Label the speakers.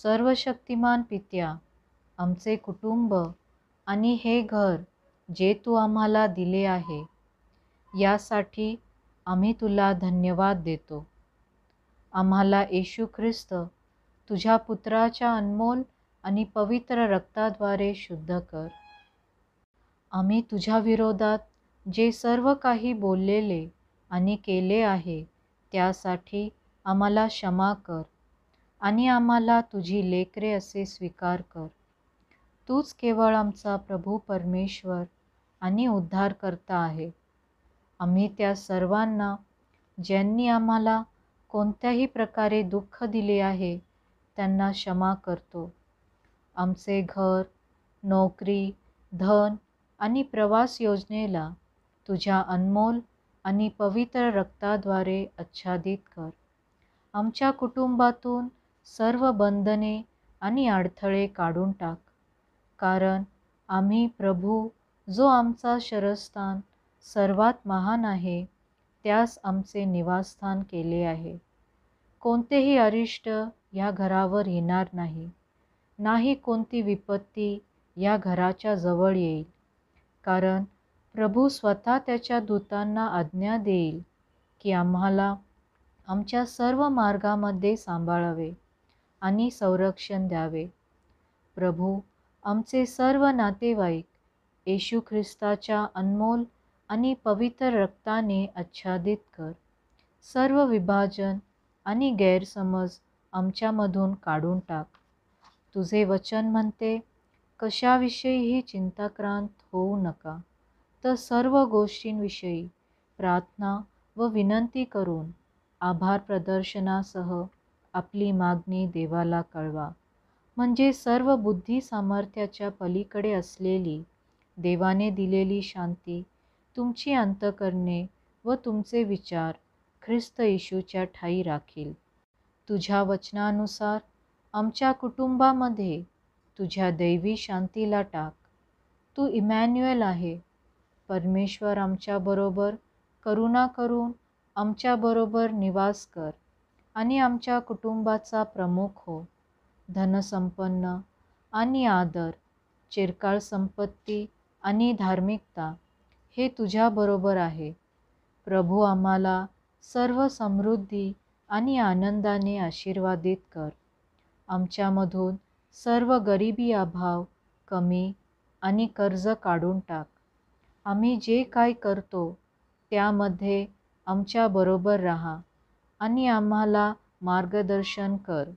Speaker 1: सर्वशक्तिमान पित्या, आमचे कुटुंब आणि हे घर जे तू आम्हाला दिले आहे, यासाठी आम्ही तुला धन्यवाद देतो. आम्हाला येशू ख्रिस्त तुझ्या पुत्राच्या अनमोल आणि पवित्र रक्ताद्वारे शुद्ध कर. आम्ही तुझ्या विरोधात जे सर्व काही बोललेले आणि केले आहे त्यासाठी आम्हाला क्षमा कर आणि आम्हाला तुझी लेकरे असे स्वीकार कर. तूच केवळ आमचा प्रभू परमेश्वर आणि उद्धारकर्ता आहे. आम्ही त्या सर्वांना ज्यांनी आम्हाला कोणत्याही प्रकारे दुःख दिले आहे त्यांना क्षमा करतो. आमचे घर, नोकरी, धन आणि प्रवास योजनेला तुझ्या अनमोल आणि पवित्र रक्ताद्वारे आच्छादित कर. आमच्या कुटुंबातून सर्व बंधने आणि अडथळे काढून टाक, कारण आम्ही प्रभू, जो आमचा शरस्थान सर्वात महान आहे, त्यास आमचे निवासस्थान केले आहे. कोणतेही अरिष्ट या घरावर येणार नाही, नाही कोणती विपत्ती या घराच्या जवळ येईल, कारण प्रभू स्वतः त्याच्या दूतांना आज्ञा देईल की आम्हाला आमच्या सर्व मार्गामध्ये सांभाळावे आणि संरक्षण द्यावे. प्रभू, आमचे सर्व नातेवाईक येशू ख्रिस्ताच्या अनमोल आणि पवित्र रक्ताने आच्छादित कर. सर्व विभाजन आणि गैरसमज आमच्यामधून काढून टाक. तुझे वचन म्हणते, कशाविषयीही चिंताक्रांत होऊ नका, तर सर्व गोष्टींविषयी प्रार्थना व विनंती करून आभार प्रदर्शनासह आपली मागणी देवाला कळवा. म्हणजे सर्व बुद्धी सामर्थ्याच्या पलीकडे असलेली देवाने दिलेली शांती तुमची अंतःकरणे व तुमचे विचार ख्रिस्त येशूच्या ठायी राखील. तुझ्या वचनानुसार आमच्या कुटुंबामध्ये तुझ्या दैवी शांतीला टाक. तू इमॅन्युएल आहे. परमेश्वर आमच्याबरोबर करुणा करून आमच्याबरोबर निवास कर आणि आमच्या कुटुंबाचा प्रमुख हो. धनसंपन्न आणि आदर, चिरकाळ संपत्ती आणि धार्मिकता हे तुझ्याबरोबर आहे. प्रभू, आम्हाला सर्व समृद्धी आणि आनंदाने आशीर्वादित कर. आमच्यामधून सर्व गरिबी, अभाव, कमी आणि कर्ज काढून टाक. आम्ही जे काय करतो त्यामध्ये आमच्याबरोबर राहा आणि आम्हाला मार्गदर्शन कर.